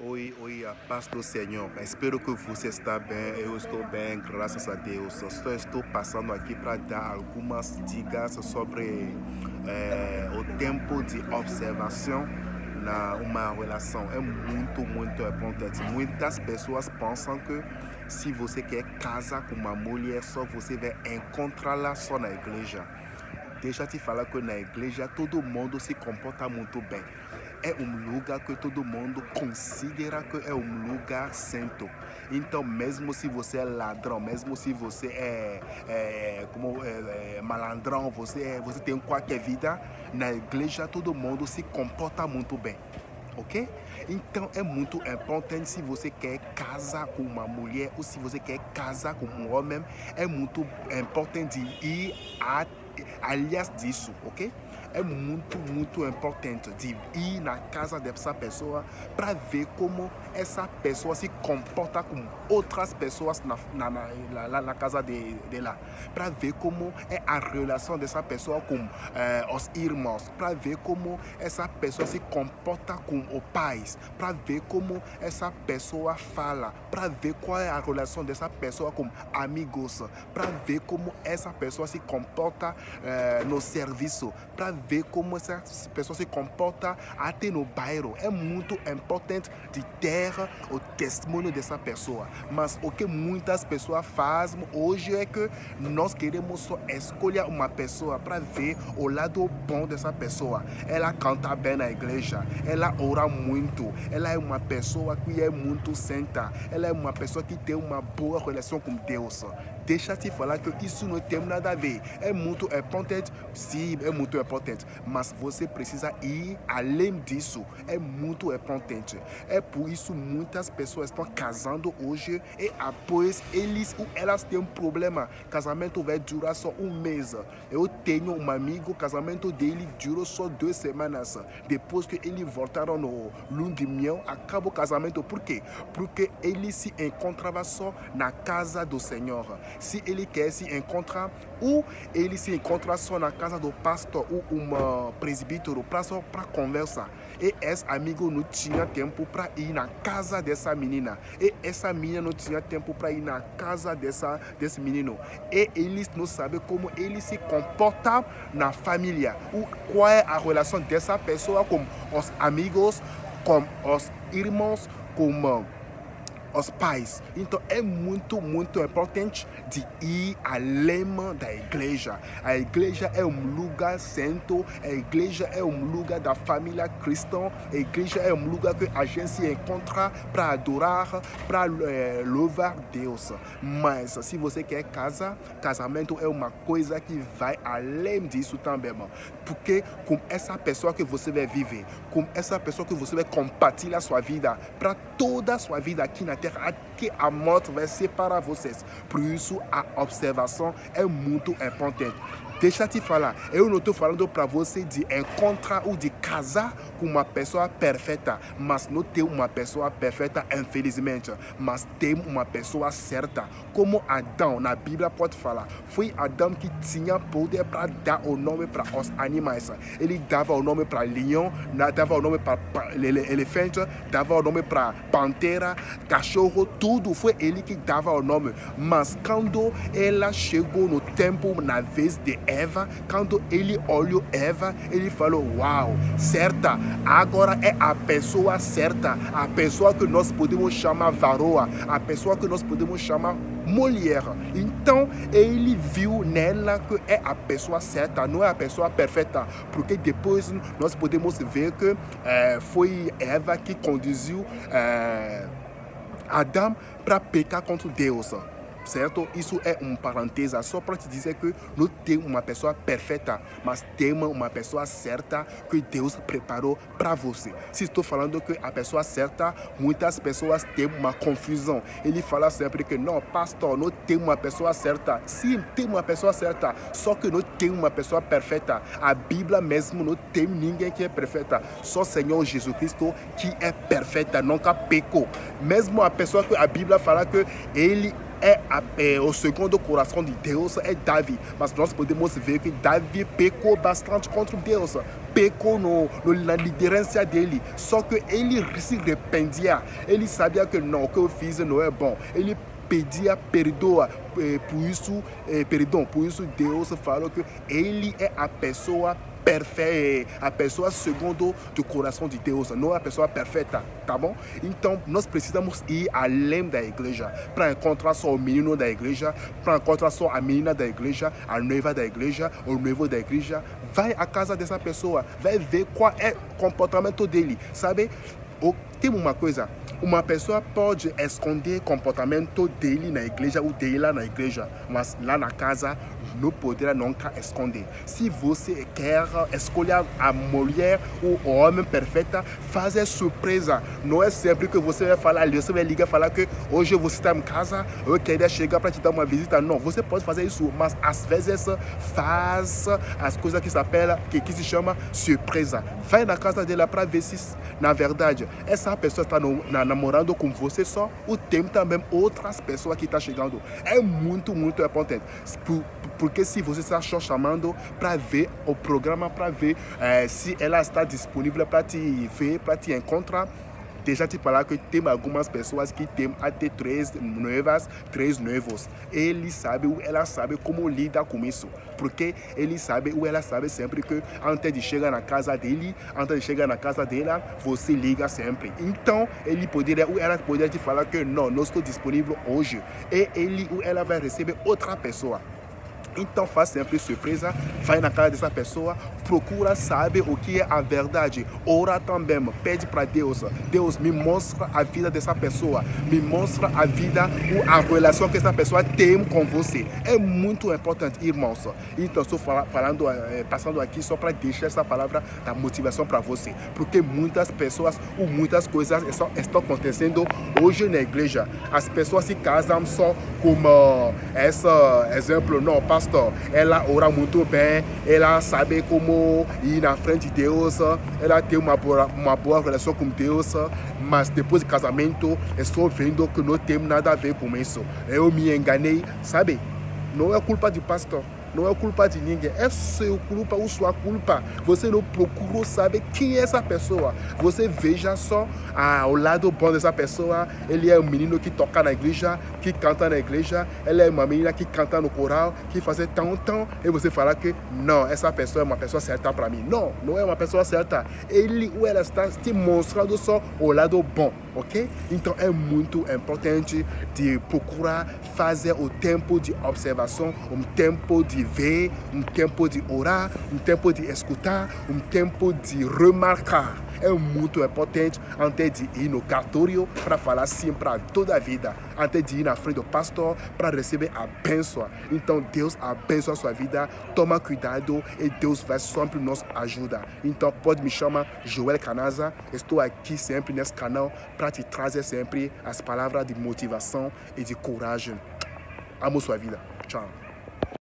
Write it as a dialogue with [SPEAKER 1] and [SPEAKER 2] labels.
[SPEAKER 1] Oi, oi, a paz do Senhor. Espero que você está bem. Eu estou bem, graças a Deus. Só estou passando aqui para dar algumas dicas sobre o tempo de observação na uma relação. É muito importante. Muitas pessoas pensam que se você quer casar com uma mulher, só você vai encontrá-la só na igreja. Deixa eu te falar que na igreja todo mundo se comporta muito bem. É um lugar que todo mundo considera que é um lugar santo. Então, mesmo se você é ladrão, mesmo se você é malandrão, você tem qualquer vida, na igreja todo mundo se comporta muito bem. Ok? Então é muito importante, se você quer casar com uma mulher ou se você quer casar com um homem, é muito importante ir aliás disso, ok? É muito importante de ir na casa dessa pessoa para ver como essa pessoa se comporta com outras pessoas na casa dela, para ver como é a relação dessa pessoa com os irmãos, para ver como essa pessoa se comporta com os pais, para ver como essa pessoa fala, para ver qual é a relação dessa pessoa com amigos, para ver como essa pessoa se comporta no serviço, para ver como essa pessoa se comporta até no bairro. É muito importante de ter o testemunho dessa pessoa. Mas o que muitas pessoas fazem hoje é que nós queremos só escolher uma pessoa para ver o lado bom dessa pessoa. Ela canta bem na igreja, ela ora muito, ela é uma pessoa que é muito santa, ela é uma pessoa que tem uma boa relação com Deus. Deixa eu te falar que isso não tem nada a ver. É muito importante, sim, é muito importante, mas você precisa ir além disso. É muito importante. É por isso muitas pessoas estão casando hoje e após elas têm um problema. Casamento vai durar só um mês. Eu tenho um amigo, o casamento dele durou só 2 semanas. Depois que eles voltaram no lua de mel, acaba o casamento. Por quê? Porque ele se encontrava só na casa do Senhor. Se ele quer se encontrar, ou ele se encontra só na casa do pastor ou um presbítero para conversar. E esse amigo não tinha tempo para ir na casa dessa menina. E essa menina não tinha tempo para ir na casa desse menino. E eles não sabem como ele se comporta na família. Qual é a relação dessa pessoa com os amigos, com os irmãos, com os pais. Então é muito importante de ir além da igreja. A igreja é um lugar santo, a igreja é um lugar da família cristã, a igreja é um lugar que a gente se encontra para adorar, para louvar Deus. Mas se você quer casar, casamento é uma coisa que vai além disso também, porque com essa pessoa que você vai viver, com essa pessoa que você vai compartilhar sua vida para toda a sua vida aqui na terra, até a morte vai separar vocês. Por isso a observação é muito importante. Deixa eu te falar, eu não estou falando para você de encontrar ou de casar com uma pessoa perfeita, mas não tem uma pessoa perfeita, infelizmente, mas tem uma pessoa certa. Como Adão, na Bíblia pode falar, foi Adão que tinha poder para dar o nome para os animais. Ele dava o nome para leão, dava o nome para elefante, dava o nome para pantera, cachorro, tudo foi ele que dava o nome. Mas quando ela chegou no tempo, na vez de Eva, quando ele olhou Eva, ele falou: uau, certa, agora é a pessoa certa, a pessoa que nós podemos chamar varoa, a pessoa que nós podemos chamar mulher. Então ele viu nela que é a pessoa certa, não é a pessoa perfeita, porque depois nós podemos ver que foi Eva que conduziu Adão para pecar contra Deus. Certo? Isso é um parêntese só para te dizer que não tem uma pessoa perfeita, mas tem uma pessoa certa que Deus preparou para você. Se estou falando que a pessoa certa, muitas pessoas têm uma confusão. Ele fala sempre que não, pastor, não tem uma pessoa certa. Sim, tem uma pessoa certa, só que não tem uma pessoa perfeita. A Bíblia mesmo não tem ninguém que é perfeita. Só o Senhor Jesus Cristo que é perfeita, nunca pecou. Mesmo a pessoa que a Bíblia fala que ele o segundo coração de Deus é Davi, mas nós podemos ver que Davi pecou bastante contra Deus, pecou na liderança dele, só que ele se arrependia, ele sabia que não, o que eu fiz não é bom, ele pedia perdão, por isso Deus falou que ele é a pessoa perfeita, a pessoa segundo do coração de Deus, não a pessoa perfeita, tá bom? Então nós precisamos ir além da igreja para encontrar só o menino da igreja, para encontrar só a menina da igreja, a noiva da igreja, o noivo da igreja. Vai à casa dessa pessoa, vai ver qual é o comportamento dele, sabe? Tem uma coisa, uma pessoa pode esconder o comportamento dele na igreja ou dela na igreja, mas lá na casa não poderá nunca esconder. Se você quer escolher a mulher ou o homem perfeita, faça surpresa. Não é sempre que você vai falar, você vai ligar e falar que hoje você está em casa, eu queria chegar para te dar uma visita. Não, você pode fazer isso, mas às vezes faça as coisas que se chama surpresa. Vai na casa dela para ver se, na verdade, essa pessoa está namorando com você só, ou tem também outras pessoas que estão chegando. É muito, muito importante. Porque se você está só chamando para ver o programa, para ver se ela está disponível para te ver, para te encontrar, deixa te falar que tem algumas pessoas que têm até 3 noivas, 3 noivos. Ele sabe ou ela sabe como lidar com isso. Porque ele sabe ou ela sabe sempre que antes de chegar na casa dele, antes de chegar na casa dela, você liga sempre. Então, ele poderia ou ela poderia te falar que não estou disponível hoje. E ele ou ela vai receber outra pessoa. Então faz sempre surpresa, vai na casa dessa pessoa, procura saber o que é a verdade, ora também, pede para Deus, Deus me mostra a vida dessa pessoa, me mostra a vida ou a relação que essa pessoa tem com você. É muito importante, irmãos. Então estou passando aqui só para deixar essa palavra da motivação para você, porque muitas pessoas ou muitas coisas estão acontecendo hoje na igreja. As pessoas se casam só como esse exemplo, não, pastor, ela ora muito bem, ela sabe como ir na frente de Deus, ela tem uma boa relação com Deus, mas depois do casamento estou vendo que não tem nada a ver com isso. Eu me enganei, sabe? Não é culpa do pastor, não é culpa de ninguém, é sua culpa ou sua culpa. Você não procura saber quem é essa pessoa. Você veja só o lado bom dessa pessoa. Ele é um menino que toca na igreja, que canta na igreja. Ela é uma menina que canta no coral, que faz tão. E você fala que não, essa pessoa é uma pessoa certa para mim. Não, não é uma pessoa certa. Ele ou ela está te mostrando só o lado bom, ok? Então é muito importante de procurar fazer o tempo de observação, um tempo de ver, um tempo de orar, um tempo de escutar, um tempo de remarcar. É muito importante antes de ir no cartório para falar sim para toda a vida, antes de ir na frente do pastor para receber a bênção. Então Deus abençoa a sua vida, toma cuidado e Deus vai sempre nos ajudar. Então pode me chamar Joel Canaza, estou aqui sempre nesse canal para te trazer sempre as palavras de motivação e de coragem. Amo sua vida. Tchau.